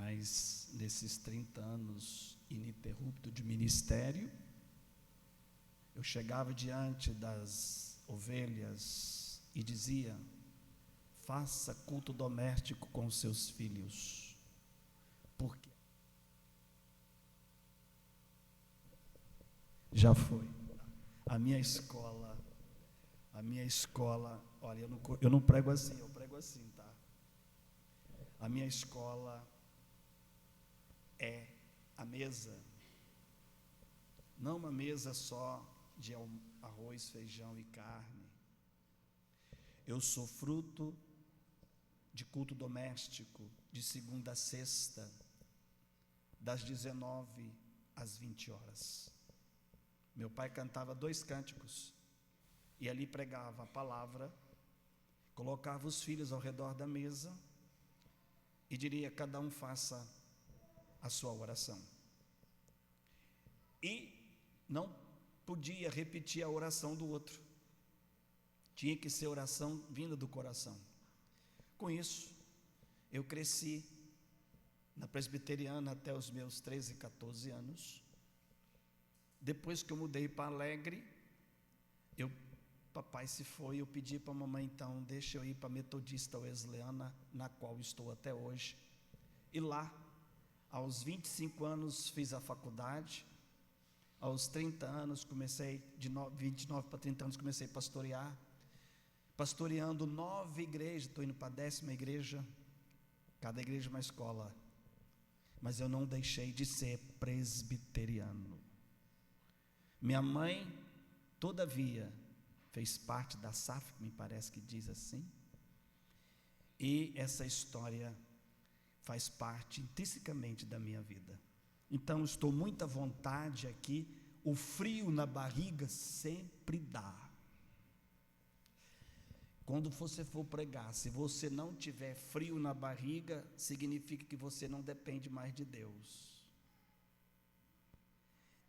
mas nesses 30 anos ininterrupto de ministério, eu chegava diante das ovelhas e dizia: faça culto doméstico com os seus filhos, porque já foi. A minha escola, olha, eu não prego assim, eu prego assim, tá? A minha escola é a mesa, não uma mesa só de arroz, feijão e carne. Eu sou fruto de culto doméstico, de segunda a sexta, das 19 às 20 horas. Meu pai cantava 2 cânticos, e ali pregava a palavra, colocava os filhos ao redor da mesa, e diria: cada um faça a sua oração. E não podia repetir a oração do outro, tinha que ser oração vinda do coração. Com isso, eu cresci na presbiteriana até os meus 13, 14 anos. Depois que eu mudei para Alegre, papai se foi, eu pedi para a mamãe, então, deixa eu ir para a Metodista Wesleyana, na qual estou até hoje. E lá, aos 25 anos, fiz a faculdade. Aos 30 anos, comecei, de 29 para 30 anos, comecei a pastorear. Pastoreando 9 igrejas, estou indo para a 10ª igreja, cada igreja uma escola. Mas eu não deixei de ser presbiteriano. Minha mãe, todavia, fez parte da SAF, me parece que diz assim, e essa história faz parte intrinsecamente da minha vida. Então, estou muito à vontade aqui. O frio na barriga sempre dá. Quando você for pregar, se você não tiver frio na barriga, significa que você não depende mais de Deus.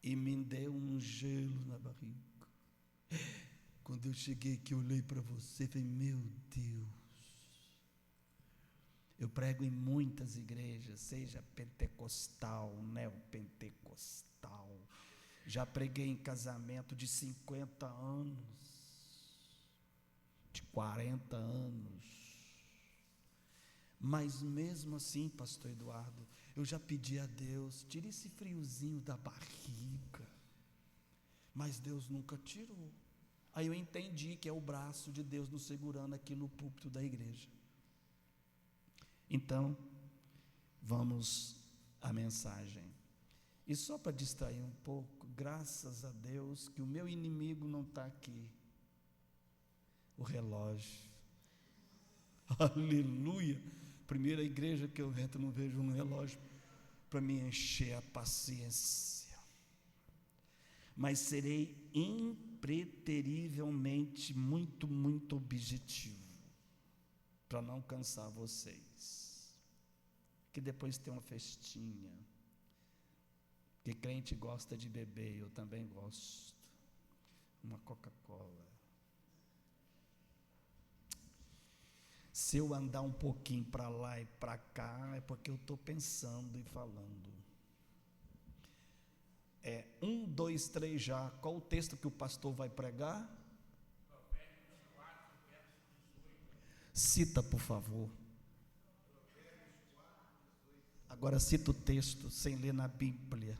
E me deu um gelo na barriga. Quando eu cheguei aqui, eu olhei para você e falei: meu Deus. Eu prego em muitas igrejas, seja pentecostal, neopentecostal. Já preguei em casamento de 50 anos, de 40 anos. Mas mesmo assim, pastor Eduardo, eu já pedi a Deus: tire esse friozinho da barriga. Mas Deus nunca tirou. Aí eu entendi que é o braço de Deus nos segurando aqui no púlpito da igreja. Então, vamos à mensagem. E só para distrair um pouco, graças a Deus que o meu inimigo não está aqui. O relógio. Aleluia. Primeira igreja que eu entro, não vejo um relógio para me encher a paciência. Mas serei impreterivelmente muito, muito objetivo, para não cansar vocês, que depois tem uma festinha, que crente gosta de beber, eu também gosto, uma Coca-Cola. Se eu andar um pouquinho para lá e para cá, é porque eu estou pensando e falando. 1, 2, 3 já. Qual o texto que o pastor vai pregar? Provérbios 4, verso 18. Cita, por favor. Agora cita o texto, sem ler na Bíblia.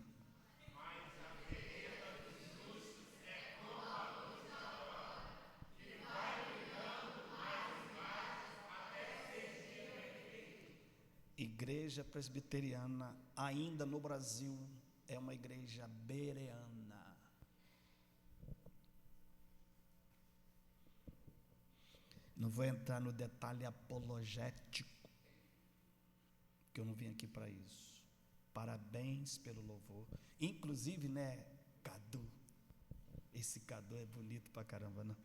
Mas a vereda dos justos é como a luz da aurora, que vai brilhando mais e mais até ser dia perfeito. Igreja presbiteriana, ainda no Brasil, é uma igreja bereana. Não vou entrar no detalhe apologético, que eu não vim aqui para isso. Parabéns pelo louvor. Inclusive, né, Cadu? Esse Cadu é bonito pra caramba, não?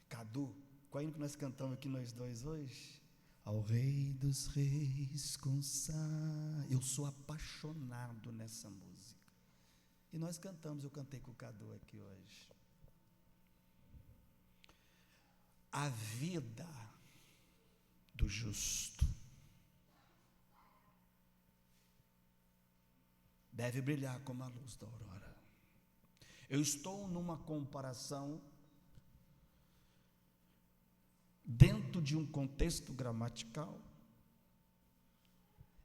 Cadu, qual é que nós cantamos aqui nós dois hoje? Ao Rei dos Reis consagra. Eu sou apaixonado nessa música. E nós cantamos, eu cantei com o Cadu aqui hoje. A vida do justo deve brilhar como a luz da aurora. Eu estou numa comparação dentro de um contexto gramatical.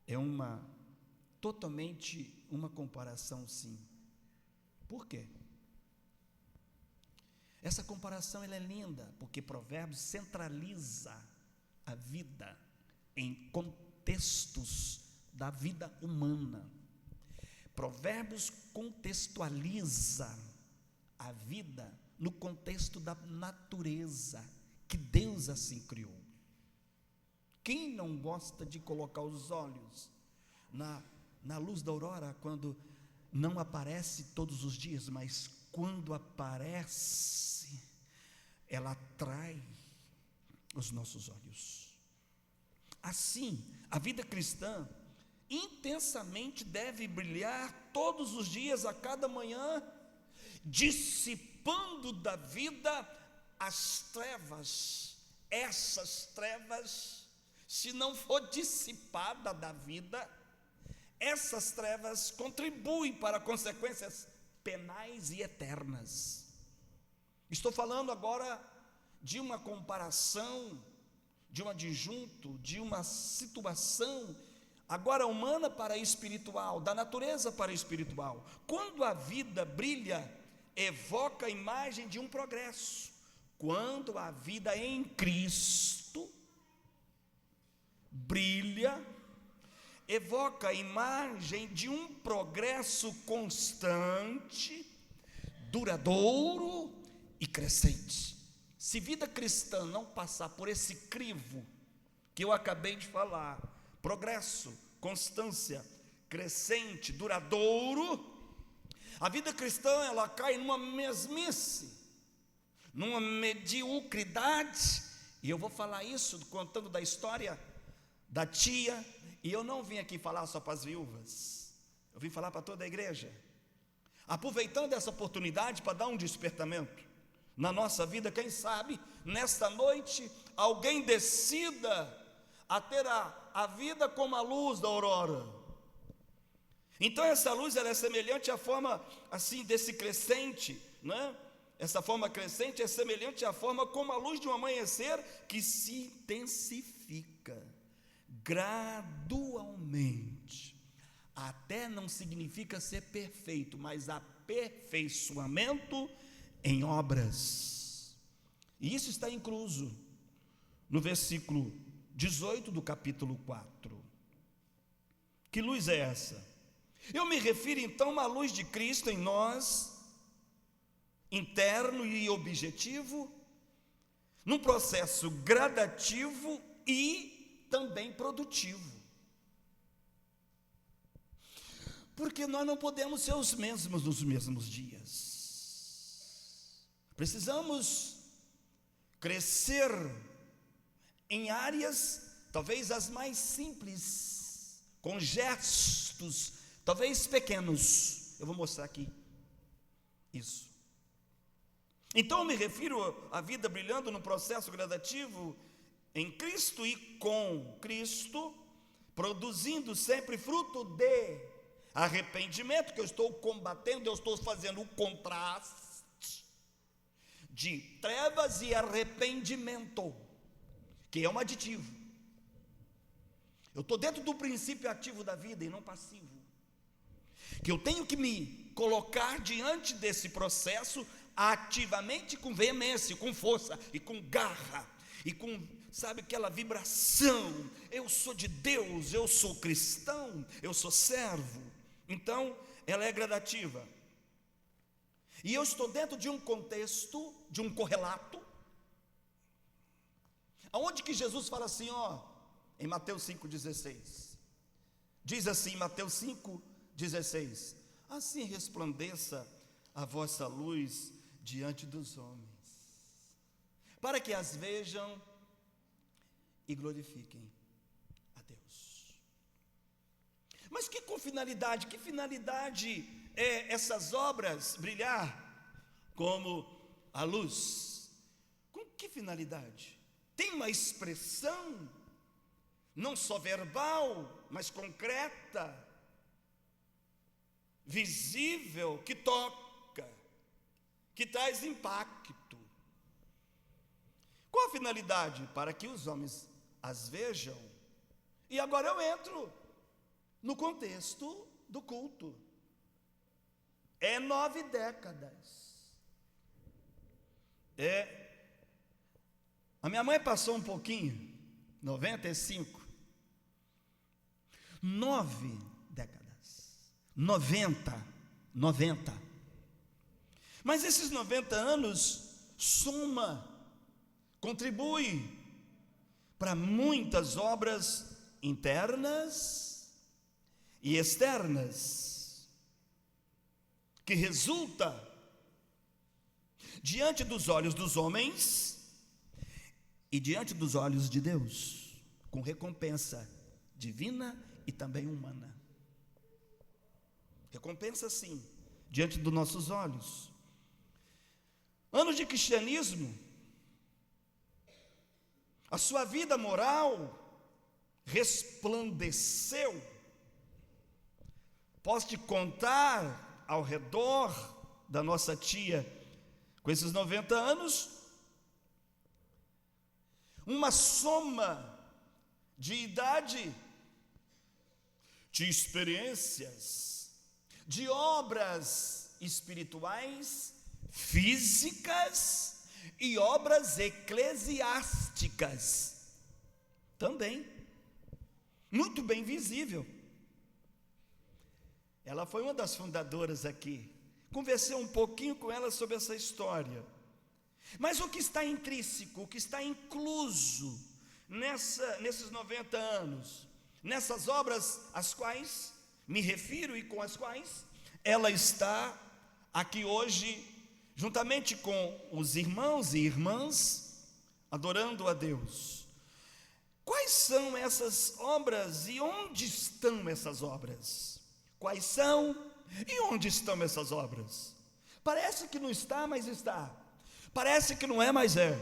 É totalmente uma comparação, sim. Por quê? Essa comparação ela é linda, porque Provérbios centraliza a vida em contextos da vida humana. Provérbios contextualiza a vida no contexto da natureza, que Deus assim criou. Quem não gosta de colocar os olhos na luz da aurora, quando não aparece todos os dias, mas quando aparece, ela atrai os nossos olhos. Assim, a vida cristã intensamente deve brilhar todos os dias, a cada manhã, dissipando da vida as trevas. Essas trevas, se não for dissipada da vida, essas trevas contribuem para consequências penais e eternas. Estou falando agora de uma comparação, de um adjunto, de uma situação agora humana para espiritual, da natureza para espiritual. Quando a vida brilha, evoca a imagem de um progresso. Quando a vida em Cristo brilha, evoca a imagem de um progresso constante, duradouro e crescente. Se vida cristã não passar por esse crivo que eu acabei de falar, progresso, constância, crescente, duradouro, a vida cristã ela cai numa mesmice, numa mediocridade. E eu vou falar isso contando da história da tia. E eu não vim aqui falar só para as viúvas, eu vim falar para toda a igreja, aproveitando essa oportunidade para dar um despertamento na nossa vida. Quem sabe nesta noite alguém decida a ter a vida como a luz da aurora. Então essa luz ela é semelhante à forma assim desse crescente, né? Essa forma crescente é semelhante à forma como a luz de um amanhecer que se intensifica gradualmente. Até não significa ser perfeito, mas aperfeiçoamento em obras. E isso está incluso no versículo 18 do capítulo 4. Que luz é essa? Eu me refiro então à luz de Cristo em nós, interno e objetivo, num processo gradativo e também produtivo. Porque nós não podemos ser os mesmos nos mesmos dias. Precisamos crescer em áreas, talvez as mais simples, com gestos, talvez pequenos. Eu vou mostrar aqui isso. Então eu me refiro à vida brilhando no processo gradativo em Cristo e com Cristo, produzindo sempre fruto de arrependimento, que eu estou combatendo, eu estou fazendo o contraste de trevas e arrependimento, que é um aditivo. Eu estou dentro do princípio ativo da vida e não passivo, que eu tenho que me colocar diante desse processo ativamente, com veemência, com força e com garra e com, sabe, aquela vibração. Eu sou de Deus, eu sou cristão, eu sou servo. Então ela é gradativa, e eu estou dentro de um contexto, de um correlato, aonde que Jesus fala assim, em Mateus 5,16, diz assim, Mateus 5,16, assim resplandeça a vossa luz diante dos homens, para que as vejam e glorifiquem a Deus. Mas que finalidade? Que finalidade é essas obras brilhar como a luz? Com que finalidade? Tem uma expressão, não só verbal, mas concreta. visível, que toca, que traz impacto. Qual a finalidade? Para que os homens as vejam. E agora eu entro no contexto do culto. É 9 décadas. A minha mãe passou um pouquinho, 95. 9 décadas. 90. Mas esses 90 anos soma, contribui para muitas obras internas e externas, que resulta diante dos olhos dos homens e diante dos olhos de Deus, com recompensa divina e também humana. Recompensa sim, diante dos nossos olhos. Anos de cristianismo, a sua vida moral resplandeceu. Posso te contar ao redor da nossa tia, com esses 90 anos, uma soma de idade, de experiências, de obras espirituais, físicas e obras eclesiásticas também, muito bem visível. Ela foi uma das fundadoras aqui. Conversei um pouquinho com ela sobre essa história. Mas o que está intrínseco, o que está incluso nesses 90 anos, nessas obras às quais me refiro e com as quais ela está aqui hoje, juntamente com os irmãos e irmãs, adorando a Deus. Quais são essas obras e onde estão essas obras? Quais são e onde estão essas obras? Parece que não está, mas está. Parece que não é, mas é.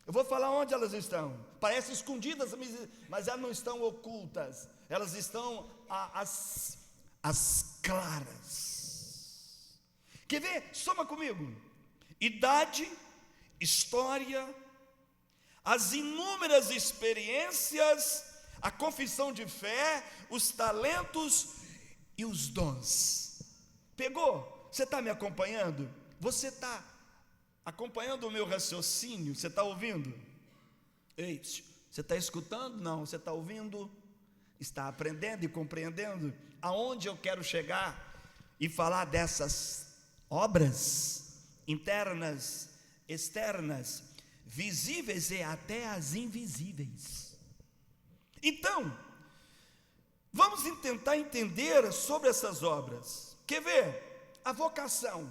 Eu vou falar onde elas estão. Parecem escondidas, mas elas não estão ocultas. Elas estão às claras. Quer ver? Soma comigo. Idade, história, as inúmeras experiências, a confissão de fé, os talentos e os dons. Pegou? Você está me acompanhando? Você está acompanhando o meu raciocínio? Você está ouvindo? Ei, você está escutando? Não, você está ouvindo? Está aprendendo e compreendendo aonde eu quero chegar e falar dessas obras internas, externas, visíveis e até as invisíveis. Então, vamos tentar entender sobre essas obras. Quer ver? A vocação,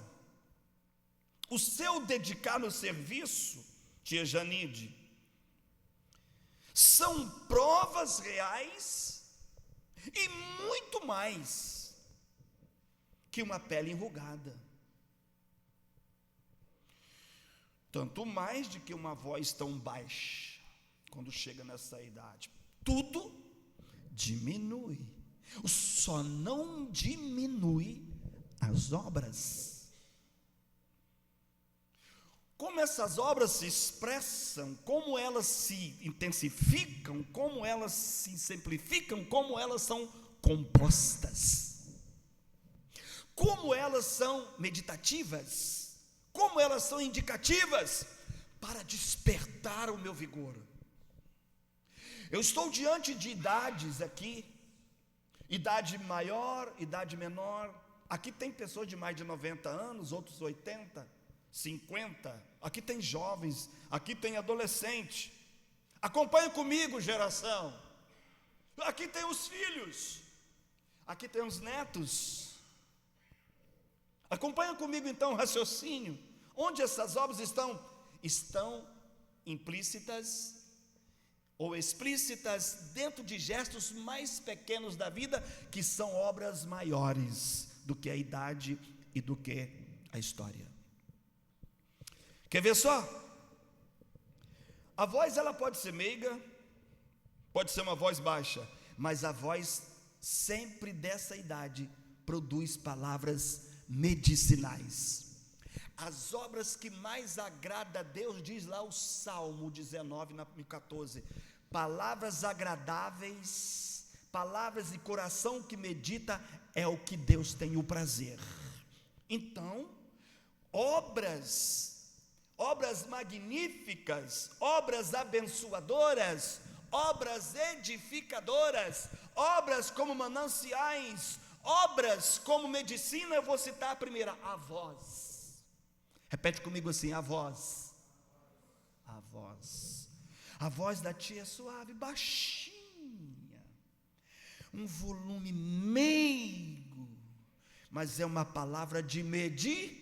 o seu dedicar no serviço, tia Janide, são provas reais e muito mais que uma pele enrugada. Tanto mais de que uma voz tão baixa, quando chega nessa idade. Tudo diminui, só não diminui as obras. Como essas obras se expressam, como elas se intensificam, como elas se simplificam, como elas são compostas, como elas são meditativas, como elas são indicativas para despertar o meu vigor. Eu estou diante de idades aqui, idade maior, idade menor. Aqui tem pessoas de mais de 90 anos, outros 80, 50. Aqui tem jovens, aqui tem adolescente. Acompanhe comigo, geração. Aqui tem os filhos, aqui tem os netos. Acompanha comigo então o raciocínio. Onde essas obras estão? Estão implícitas ou explícitas dentro de gestos mais pequenos da vida, que são obras maiores do que a idade e do que a história. Quer ver só? A voz, ela pode ser meiga, pode ser uma voz baixa, mas a voz sempre dessa idade produz palavras medicinais. As obras que mais agrada a Deus, diz lá o Salmo 19, 14, palavras agradáveis, palavras de coração que medita, é o que Deus tem o prazer. Então, obras magníficas, obras abençoadoras, obras edificadoras, obras como mananciais, obras como medicina, eu vou citar a primeira, a voz. Repete comigo assim, a voz. A voz. A voz da tia é suave, baixinha, um volume meigo, mas é uma palavra de medicina.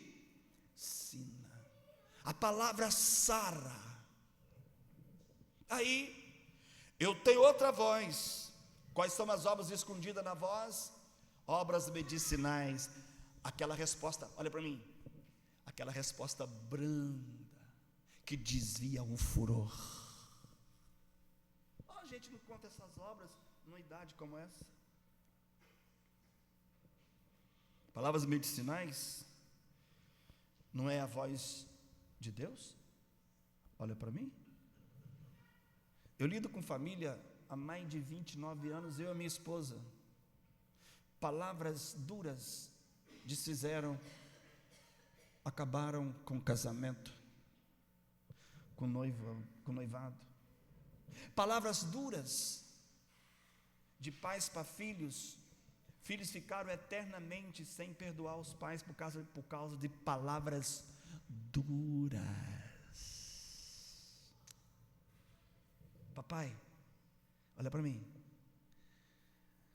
A palavra sara. Aí, eu tenho outra voz. Quais são as obras escondidas na voz? Obras medicinais. Aquela resposta, olha para mim, aquela resposta branda, que desvia o furor. A gente não conta essas obras numa idade como essa. Palavras medicinais, não é a voz de Deus? Olha para mim. Eu lido com família há mais de 29 anos, eu e a minha esposa. Palavras duras desfizeram, acabaram com o casamento, com noivado. Palavras duras de pais para filhos. Filhos ficaram eternamente sem perdoar os pais por causa de palavras duras. Papai, olha para mim.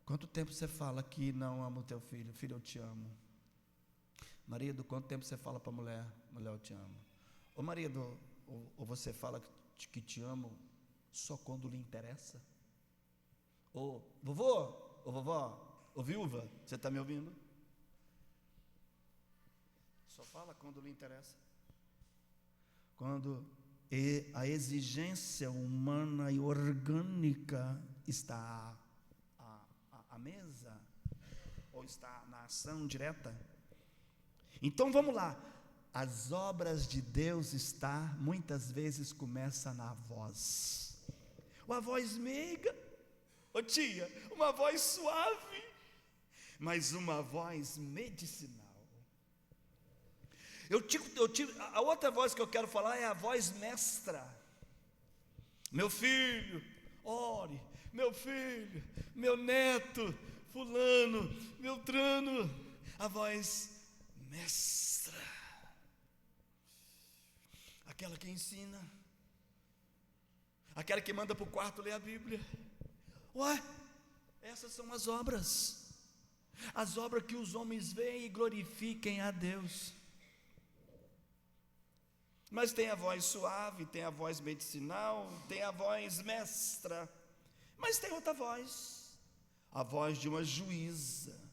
Quanto tempo você fala que não ama o teu filho? Filho, eu te amo. Marido, quanto tempo você fala para a mulher? Mulher, eu te amo. Ô marido, ou você fala que te amo só quando lhe interessa? Ô vovô, ô vovó, ô viúva, você está me ouvindo? Só fala quando lhe interessa. Quando a exigência humana e orgânica está à mesa, ou está na ação direta. Então vamos lá. As obras de Deus muitas vezes começam na voz. Uma voz meiga, ô tia, uma voz suave, mas uma voz medicinal. A outra voz que eu quero falar é a voz mestra. Meu filho, ore. Meu filho, meu neto, fulano, beltrano. A voz mestra, aquela que ensina, aquela que manda para o quarto ler a Bíblia. Ué, essas são as obras que os homens veem e glorifiquem a Deus. Mas tem a voz suave, tem a voz medicinal, tem a voz mestra, mas tem outra voz, a voz de uma juíza.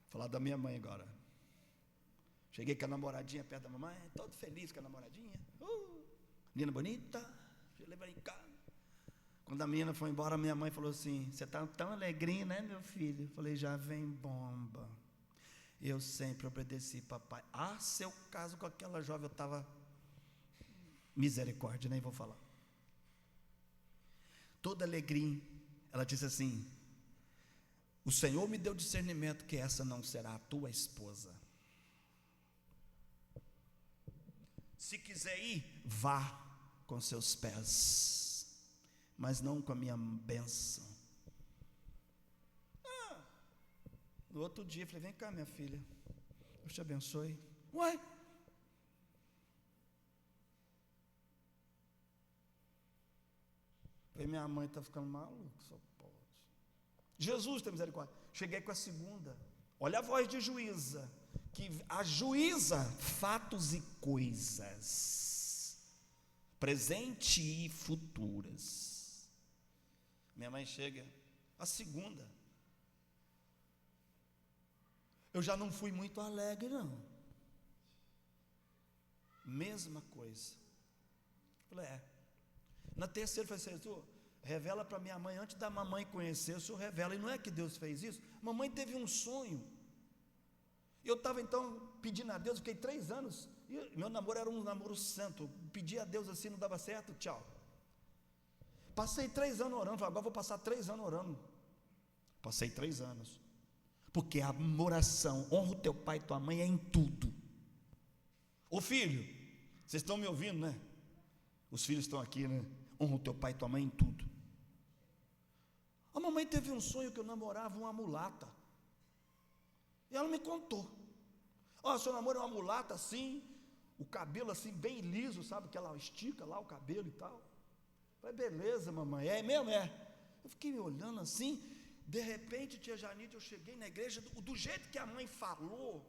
Falar da minha mãe agora. Cheguei com a namoradinha perto da mamãe, todo feliz com a namoradinha. Menina bonita, levei em casa. Quando a menina foi embora, minha mãe falou assim: você está tão alegrinho, né, meu filho? Eu falei: já vem bomba. Eu sempre obedeci papai. Se eu caso com aquela jovem, eu estava misericórdia, nem vou falar. Toda alegrinha, ela disse assim: o Senhor me deu discernimento que essa não será a tua esposa. Se quiser ir, vá com seus pés, mas não com a minha bênção. No outro dia, eu falei: vem cá, minha filha, Deus te abençoe. Ué? Falei: minha mãe está ficando maluca, só pode. Jesus tem misericórdia. Cheguei com a segunda. Olha a voz de juíza, que ajuiza fatos e coisas, presente e futuras. Minha mãe chega, a segunda. Eu já não fui muito alegre, não. Mesma coisa. Falei: Na terceira, eu falei assim: revela para minha mãe, antes da mamãe conhecer, o senhor revela. E não é que Deus fez isso? Mamãe teve um sonho. Eu estava então pedindo a Deus, fiquei 3 anos, e meu namoro era um namoro santo, pedi a Deus assim, não dava certo, tchau. Passei 3 anos orando, agora vou passar 3 anos orando. Passei 3 anos, porque a oração, honra o teu pai e tua mãe é em tudo. Ô filho, vocês estão me ouvindo, né? Os filhos estão aqui, né? Honra o teu pai e tua mãe em tudo. A mamãe teve um sonho que eu namorava uma mulata. E ela me contou. Ó, seu namoro é uma mulata assim, o cabelo assim bem liso, sabe? Que ela estica lá o cabelo e tal. Eu falei, beleza, mamãe, é mesmo? É. Eu fiquei me olhando assim, de repente, tia Janite, eu cheguei na igreja, do jeito que a mãe falou.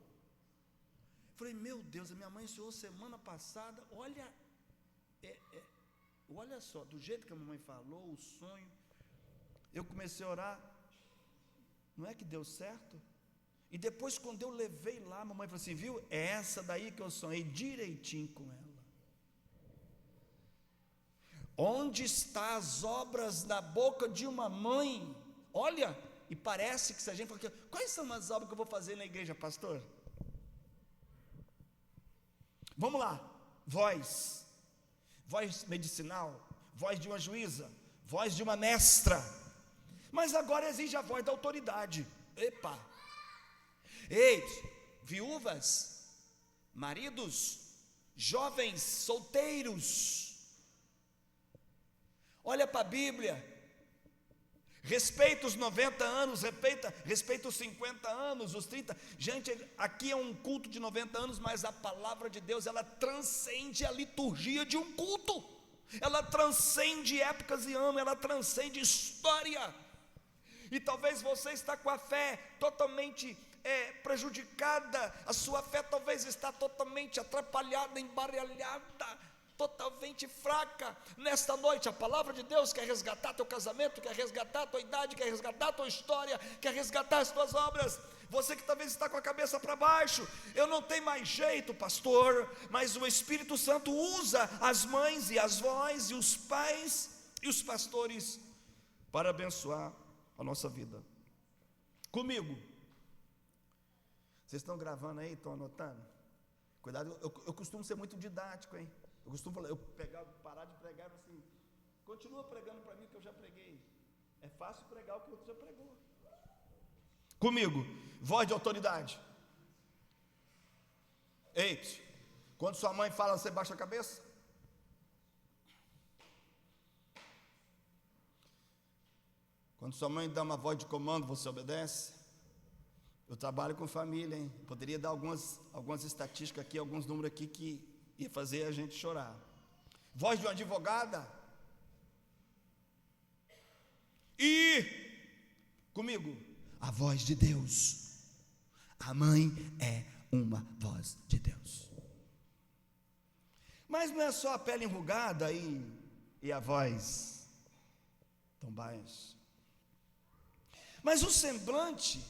Falei, meu Deus, a minha mãe ensinou semana passada, olha só, do jeito que a mamãe falou, o sonho. Eu comecei a orar, não é que deu certo? E depois, quando eu levei lá, a mamãe falou assim, viu, é essa daí que eu sonhei direitinho com ela. Onde estão as obras na boca de uma mãe? Olha, e parece que se a gente fala, quais são as obras que eu vou fazer na igreja, pastor? Vamos lá, voz medicinal, voz de uma juíza, voz de uma mestra, mas agora exige a voz da autoridade. Epa! Ei, viúvas, maridos, jovens, solteiros, olha para a Bíblia, respeita os 90 anos, respeita os 50 anos, os 30, gente, aqui é um culto de 90 anos, mas a palavra de Deus, ela transcende a liturgia de um culto, ela transcende épocas e anos, ela transcende história, e talvez você está com a fé totalmente prejudicada, a sua fé talvez está totalmente atrapalhada, embaralhada, totalmente fraca. Nesta noite a palavra de Deus quer resgatar teu casamento, quer resgatar tua idade, quer resgatar tua história, quer resgatar as tuas obras. Você que talvez está com a cabeça para baixo, eu não tenho mais jeito, pastor, mas o Espírito Santo usa as mães e as vós e os pais e os pastores para abençoar a nossa vida. Comigo. Vocês estão gravando aí, estão anotando? Cuidado, eu costumo ser muito didático, hein? Eu costumo falar, parar de pregar assim, continua pregando para mim que eu já preguei. É fácil pregar o que o outro já pregou. Comigo, voz de autoridade. Eita, quando sua mãe fala, você baixa a cabeça? Quando sua mãe dá uma voz de comando, você obedece? Eu trabalho com família, hein? Poderia dar algumas estatísticas aqui, alguns números aqui que ia fazer a gente chorar. Voz de uma advogada. E comigo, a voz de Deus. A mãe é uma voz de Deus. Mas não é só a pele enrugada e a voz tão baixa. Mas o semblante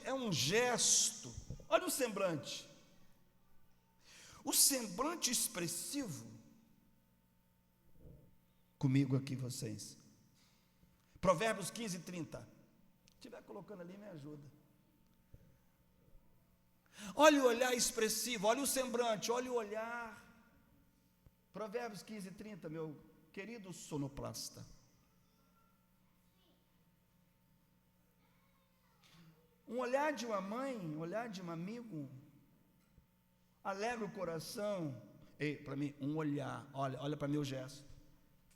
é um gesto. Olha o semblante. O semblante expressivo. Comigo aqui vocês. Provérbios 15:30. Se estiver colocando ali, me ajuda. Olha o olhar expressivo, olha o semblante, olha o olhar. Provérbios 15:30, meu querido sonoplasta. Um olhar de uma mãe, um olhar de um amigo, alegra o coração. Ei, para mim, um olhar, olha para mim o gesto.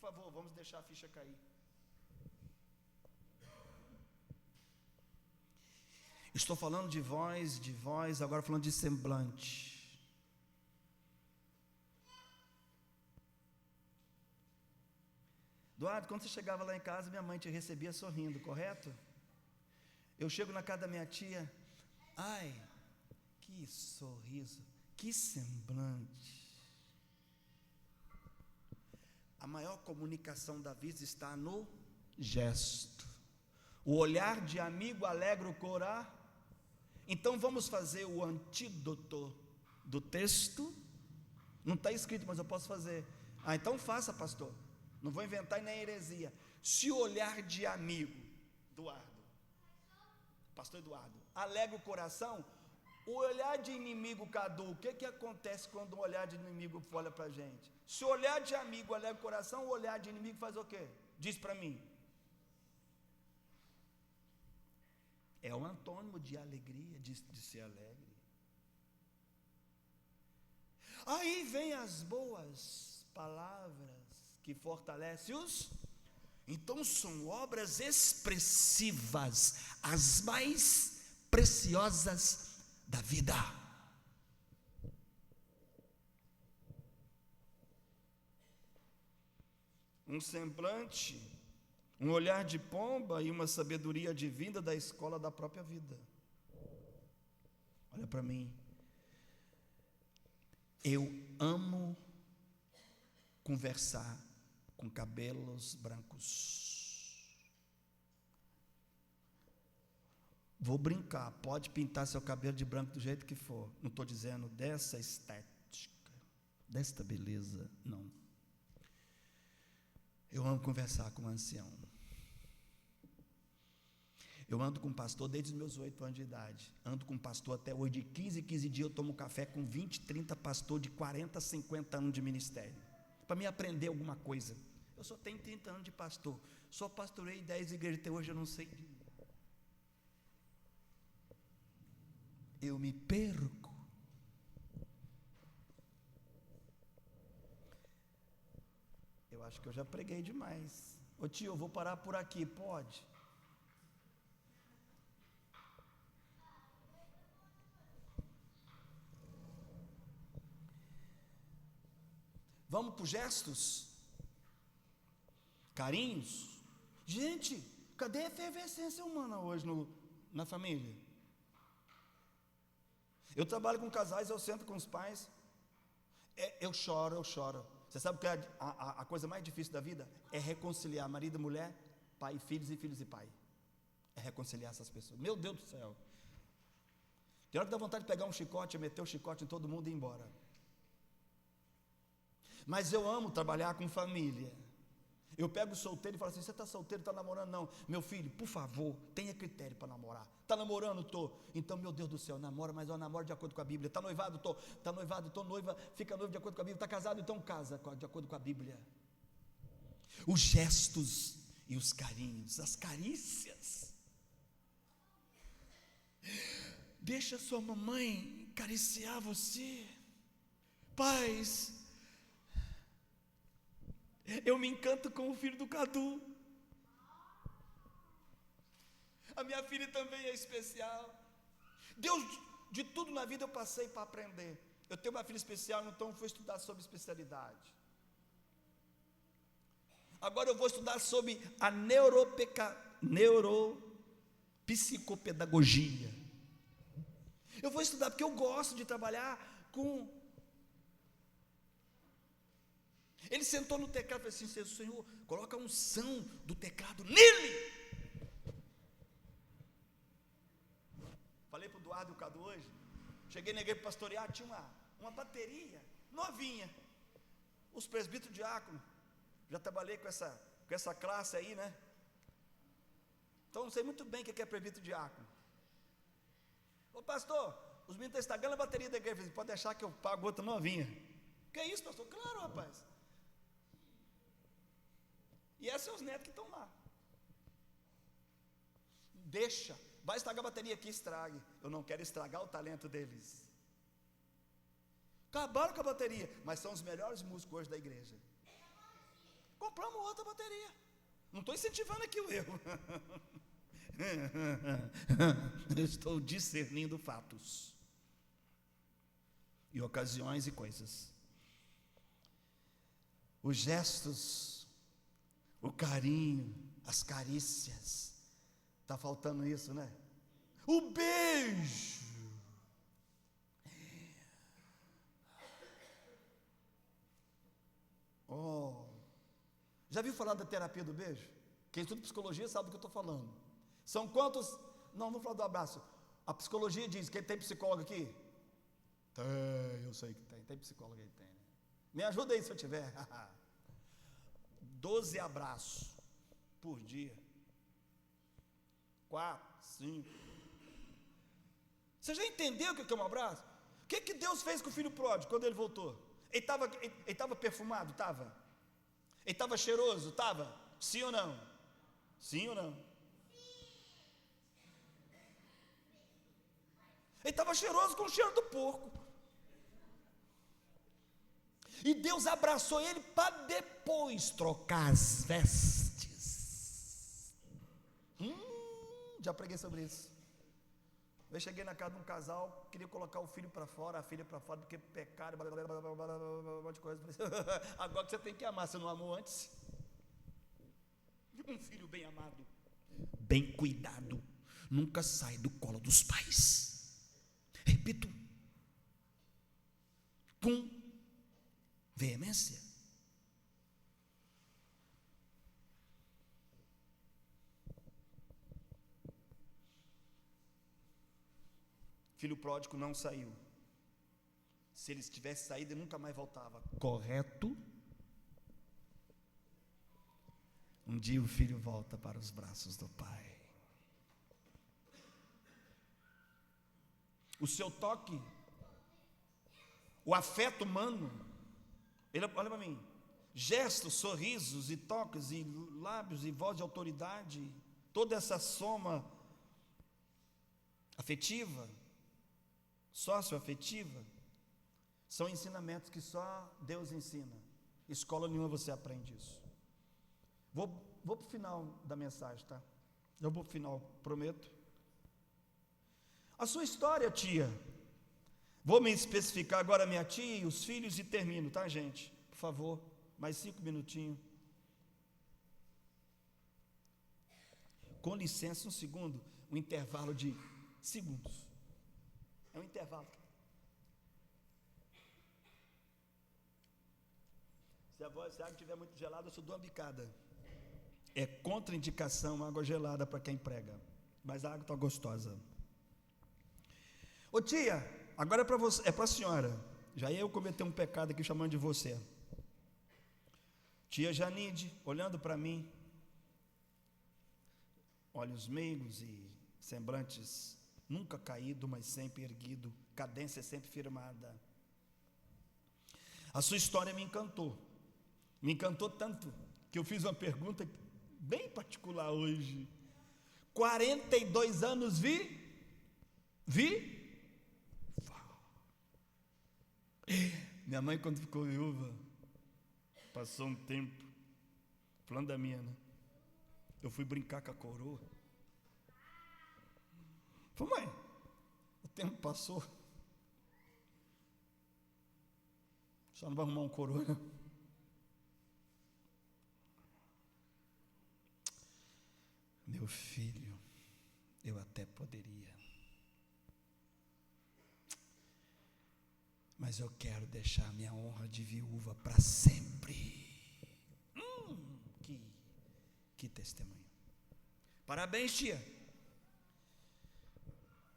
Por favor, vamos deixar a ficha cair. Estou falando de voz, agora falando de semblante. Eduardo, quando você chegava lá em casa, minha mãe te recebia sorrindo, correto? Eu chego na casa da minha tia, ai, que sorriso, que semblante. A maior comunicação da vida está no gesto. O olhar de amigo alegra o coração. Então vamos fazer o antídoto do texto. Não está escrito, mas eu posso fazer. Então faça, pastor. não vou inventar nem heresia. Se o olhar de amigo, pastor Eduardo, alegra o coração, o olhar de inimigo, Cadu, o que acontece quando o olhar de inimigo olha para a gente? Se o olhar de amigo alegra o coração, o olhar de inimigo faz o quê? Diz para mim. É um antônimo de alegria, de ser alegre. Aí vem as boas palavras que fortalecem os. Então são obras expressivas, as mais preciosas da vida. Um semblante, um olhar de pomba e uma sabedoria divina da escola da própria vida. Olha para mim. Eu amo conversar com cabelos brancos. Vou brincar, pode pintar seu cabelo de branco do jeito que for. Não estou dizendo dessa estética, desta beleza, não. Eu amo conversar com um ancião. Eu ando com um pastor desde os meus 8 anos de idade. Ando com um pastor até hoje, de 15 em 15 dias eu tomo café com 20, 30 pastores de 40, 50 anos de ministério. Para me aprender alguma coisa. Eu só tenho 30 anos de pastor. Só pastorei 10 igrejas até hoje, eu não sei de nada. Eu me perco. Eu acho que eu já preguei demais. Ô tio, eu vou parar por aqui, pode? Vamos para os gestos? Carinhos? Gente, cadê a efervescência humana hoje na família? Eu trabalho com casais, eu sento com os pais, eu choro. Você sabe que a coisa mais difícil da vida é reconciliar marido e mulher, pai e filhos e pai. É reconciliar essas pessoas. Meu Deus do céu. Tem hora que dá vontade de pegar um chicote, meter o chicote em todo mundo e ir embora. Mas eu amo trabalhar com família. Eu pego o solteiro e falo assim: você está solteiro, está namorando? Não. Meu filho, por favor, tenha critério para namorar. Está namorando? Estou. Então, meu Deus do céu, namora, mas eu namoro de acordo com a Bíblia. Está noivado? Estou. Está noivado? Estou noiva. Fica noivo de acordo com a Bíblia. Está casado? Então casa de acordo com a Bíblia. Os gestos e os carinhos, as carícias. Deixa sua mamãe acariciar você. Pais, eu me encanto com o filho do Cadu. A minha filha também é especial. Deus, de tudo na vida eu passei para aprender. Eu tenho uma filha especial, então fui estudar sobre especialidade. Agora eu vou estudar sobre a neuropsicopedagogia. Eu vou estudar porque eu gosto de trabalhar com. Ele sentou no teclado e falou assim: Senhor, coloca a unção do teclado nele. Falei para o Eduardo e o Cadu hoje. Cheguei na igreja para pastorear, tinha uma bateria novinha. Os presbíteros diáconos. Já trabalhei com essa classe aí, né? Então eu sei muito bem o que é presbítero diácono. Ô pastor, os meninos estão estragando a bateria da igreja. Pode deixar que eu pago outra novinha. Que isso, pastor? Claro, rapaz. E esses são os netos que estão lá. Deixa, vai estragar a bateria aqui, estrague. Eu não quero estragar o talento deles. Acabaram com a bateria, mas são os melhores músicos hoje da igreja. Compramos outra bateria. Não estou incentivando aqui o erro. Eu estou discernindo fatos e ocasiões e coisas. Os gestos, o carinho, as carícias. Está faltando isso, né? O beijo. Oh, já viu falar da terapia do beijo? Quem estuda psicologia sabe do que eu estou falando. São quantos? Não, vamos falar do abraço. A psicologia diz que tem psicólogo aqui? Tem, eu sei que tem. Tem psicólogo aí, tem. Me ajuda aí se eu tiver. 12 abraços por dia. 4, 5. Você já entendeu o que é um abraço? O que Deus fez com o filho pródigo quando ele voltou? Ele estava perfumado? Estava. Ele estava cheiroso? Estava. Sim ou não? Sim ou não? Ele estava cheiroso com o cheiro do porco. E Deus abraçou ele para depois trocar as vestes. Já preguei sobre isso. Eu cheguei na casa de um casal, queria colocar o filho para fora, a filha para fora, porque pecado, um monte de coisa. Agora que você tem que amar, você não amou antes? Um filho bem amado, bem cuidado, nunca sai do colo dos pais. Repito, com veemência. Filho pródigo não saiu. Se ele tivesse saído, ele nunca mais voltava. Correto? Um dia o filho volta para os braços do pai. O seu toque, o afeto humano, olha para mim, gestos, sorrisos e toques e lábios e voz de autoridade, toda essa soma afetiva, socioafetiva, são ensinamentos que só Deus ensina. Escola nenhuma você aprende isso. Vou para o final da mensagem, tá? Eu vou para o final, prometo. A sua história, tia. Vou me especificar agora minha tia e os filhos e termino, tá, gente? Por favor, mais 5 minutinhos. Com licença, um segundo, um intervalo de segundos. É um intervalo. Se a água estiver muito gelada, eu só dou uma bicada. É contraindicação água gelada para quem prega. Mas a água está gostosa. Ô tia, agora é para você, é para a senhora. Já eu cometi um pecado aqui chamando de você. Tia Janide, olhando para mim, olhos meigos e semblantes nunca caído, mas sempre erguido, cadência sempre firmada. A sua história me encantou tanto, que eu fiz uma pergunta bem particular hoje. 42 anos minha mãe, quando ficou viúva, passou um tempo, falando da minha, né? Eu fui brincar com a coroa. Falei, mãe, o tempo passou, só não vai arrumar um coroa, né? Meu filho, eu até poderia, mas eu quero deixar minha honra de viúva para sempre. Que testemunho. Parabéns, tia.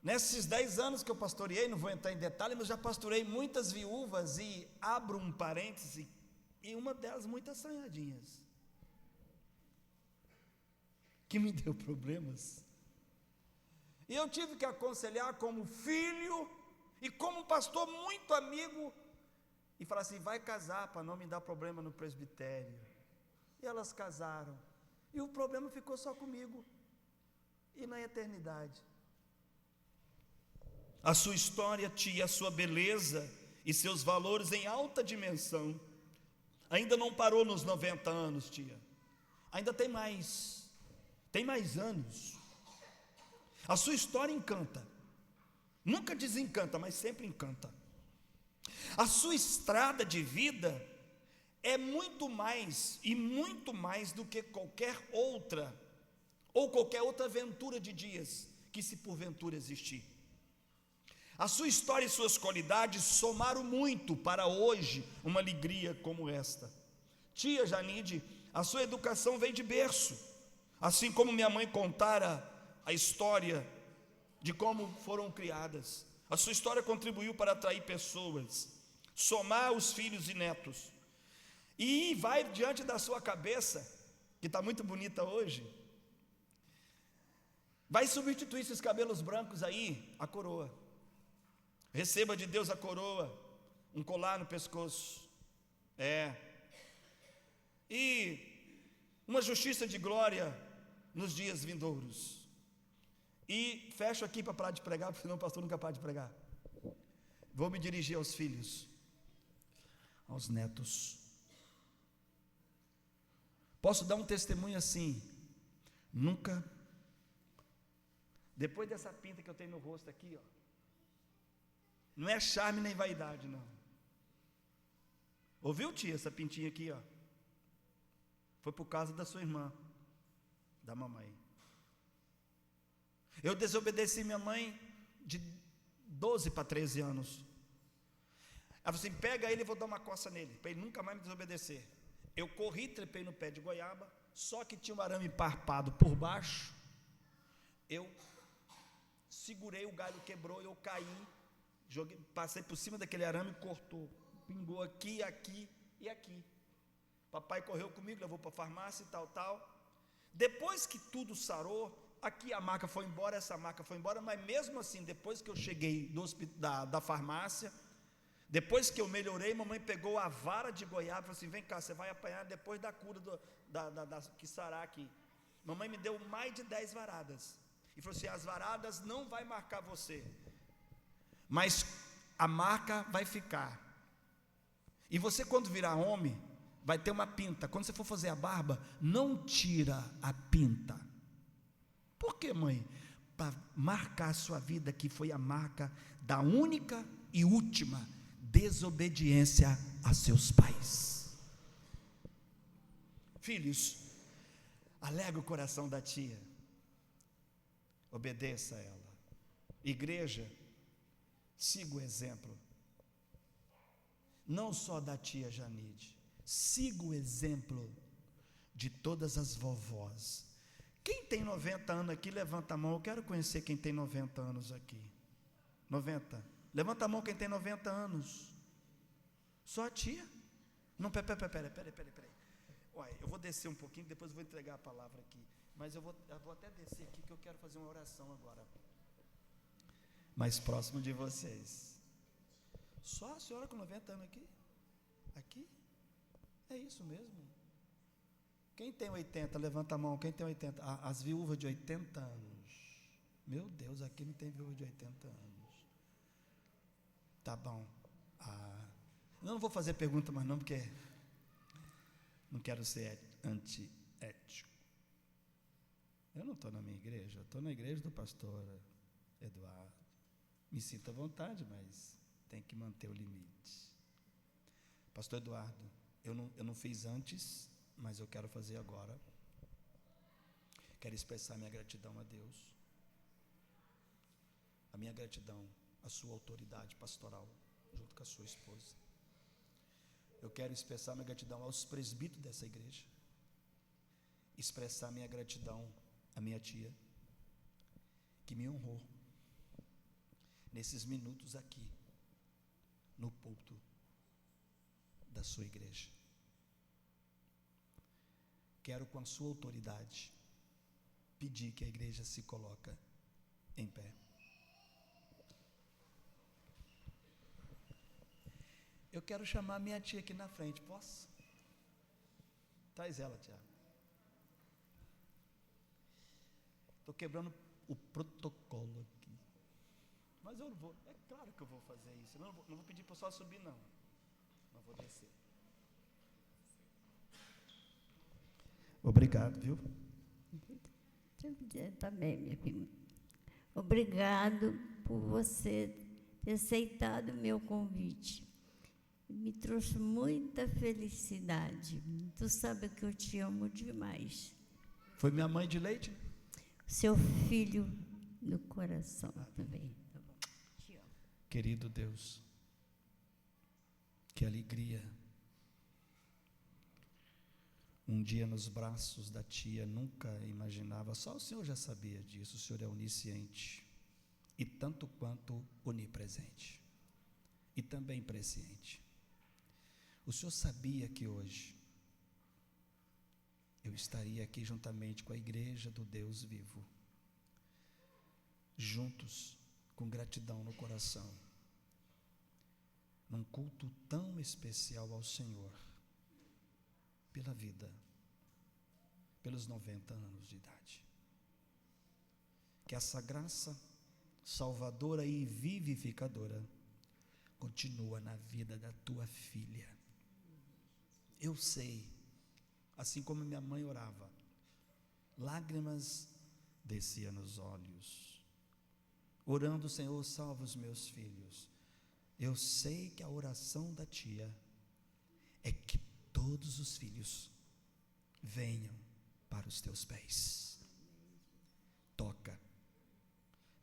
Nesses 10 anos que eu pastoreei, não vou entrar em detalhe, mas já pastorei muitas viúvas e abro um parêntese, e uma delas muito assanhadinhas, que me deu problemas. E eu tive que aconselhar como filho e como pastor muito amigo, e falar assim, vai casar para não me dar problema no presbitério. E elas casaram, e o problema ficou só comigo, e na eternidade. A sua história, tia, a sua beleza e seus valores em alta dimensão, ainda não parou nos 90 anos, tia, ainda tem mais anos. A sua história encanta, nunca desencanta, mas sempre encanta. A sua estrada de vida é muito mais e muito mais do que qualquer outra aventura de dias que se porventura existir. A sua história e suas qualidades somaram muito para hoje uma alegria como esta. Tia Janide, a sua educação veio de berço, assim como minha mãe contara a história de como foram criadas. A sua história contribuiu para atrair pessoas, somar os filhos e netos. E vai diante da sua cabeça, que está muito bonita hoje, vai substituir esses cabelos brancos aí, a coroa. Receba de Deus a coroa, um colar no pescoço, e uma justiça de glória nos dias vindouros. E fecho aqui para parar de pregar, porque senão o pastor nunca para de pregar. Vou me dirigir aos filhos, aos netos. Posso dar um testemunho assim, nunca, depois dessa pinta que eu tenho no rosto aqui, ó, não é charme nem vaidade, não. Ouviu, tia, essa pintinha aqui, ó? Foi por causa da sua irmã, da mamãe. Eu desobedeci minha mãe de 12 para 13 anos. Ela falou assim: pega ele e vou dar uma coça nele, para ele nunca mais me desobedecer. Eu corri, trepei no pé de goiaba, só que tinha um arame parpado por baixo. Eu segurei, o galho quebrou, eu caí, joguei, passei por cima daquele arame, cortou, pingou aqui, aqui e aqui. Papai correu comigo, levou para a farmácia e tal. Depois que tudo sarou, aqui a marca foi embora, essa marca foi embora, mas mesmo assim, depois que eu cheguei da farmácia, depois que eu melhorei, mamãe pegou a vara de goiaba e falou assim: vem cá, você vai apanhar depois da cura que sarar aqui. Mamãe me deu mais de 10 varadas e falou assim: as varadas não vai marcar você, mas a marca vai ficar. E você, quando virar homem, vai ter uma pinta. Quando você for fazer a barba, não tira a pinta. Por quê, mãe? Para marcar a sua vida, que foi a marca da única e última desobediência a seus pais. Filhos, alegra o coração da tia, obedeça a ela. Igreja, siga o exemplo, não só da tia Janide, siga o exemplo de todas as vovós. Quem tem 90 anos aqui, levanta a mão. Eu quero conhecer quem tem 90 anos aqui. 90. Levanta a mão quem tem 90 anos. Só a tia? Não, peraí. Olha, eu vou descer um pouquinho, depois eu vou entregar a palavra aqui. Mas eu vou até descer aqui, que eu quero fazer uma oração agora. Mais próximo de vocês. Só a senhora com 90 anos aqui? Aqui? É isso mesmo? Quem tem 80, levanta a mão. Quem tem 80? As viúvas de 80 anos. Meu Deus, aqui não tem viúva de 80 anos. Tá bom. Não vou fazer pergunta mais não, porque não quero ser antiético. Eu não estou na minha igreja, eu estou na igreja do pastor Eduardo. Me sinto à vontade, mas tem que manter o limite. Pastor Eduardo, eu não fiz antes, mas eu quero fazer agora. Quero expressar minha gratidão a Deus, a minha gratidão à sua autoridade pastoral, junto com a sua esposa. Eu quero expressar minha gratidão aos presbíteros dessa igreja, expressar minha gratidão à minha tia, que me honrou nesses minutos aqui, no púlpito da sua igreja. Quero, com a sua autoridade, pedir que a igreja se coloque em pé. Eu quero chamar minha tia aqui na frente, posso? Traz ela, Tiago. Estou quebrando o protocolo aqui. Mas eu não vou, é claro que eu vou fazer isso. Eu não vou pedir para só subir, não. Não vou descer. Obrigado, viu? Tá bem, minha filha. Obrigado por você ter aceitado o meu convite. Me trouxe muita felicidade. Tu sabe que eu te amo demais. Foi minha mãe de leite? Seu filho do coração também. Tá bom. Te amo. Querido Deus, que alegria. Um dia nos braços da tia, nunca imaginava, só o Senhor já sabia disso, o Senhor é onisciente, e tanto quanto onipresente, e também presciente. O senhor sabia que hoje eu estaria aqui juntamente com a igreja do Deus vivo, juntos, com gratidão no coração, num culto tão especial ao Senhor, pela vida, pelos 90 anos de idade. Que essa graça salvadora e vivificadora continua na vida da tua filha. Eu sei, assim como minha mãe orava, lágrimas desciam nos olhos, orando: Senhor, salva os meus filhos. Eu sei que a oração da tia é que todos os filhos venham para os teus pés. Toca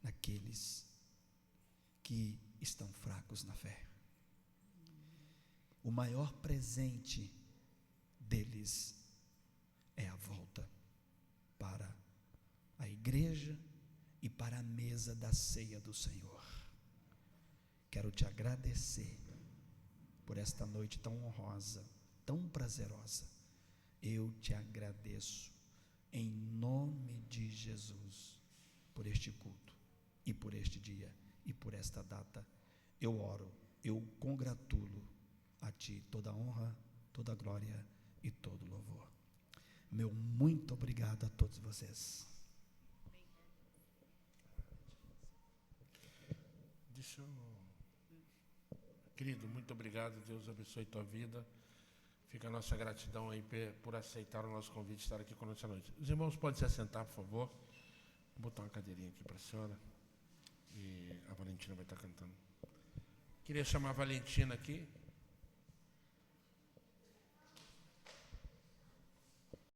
naqueles que estão fracos na fé. O maior presente deles é a volta para a igreja e para a mesa da ceia do Senhor. Quero te agradecer por esta noite tão honrosa, tão prazerosa. Eu te agradeço em nome de Jesus por este culto e por este dia e por esta data. Eu oro, eu congratulo a ti toda honra, toda glória e todo louvor. Meu muito obrigado a todos vocês. Querido, muito obrigado, Deus abençoe tua vida. Fica a nossa gratidão aí por aceitar o nosso convite de estar aqui conosco essa noite. Os irmãos podem se assentar, por favor. Vou botar uma cadeirinha aqui para a senhora. E a Valentina vai estar cantando. Queria chamar a Valentina aqui.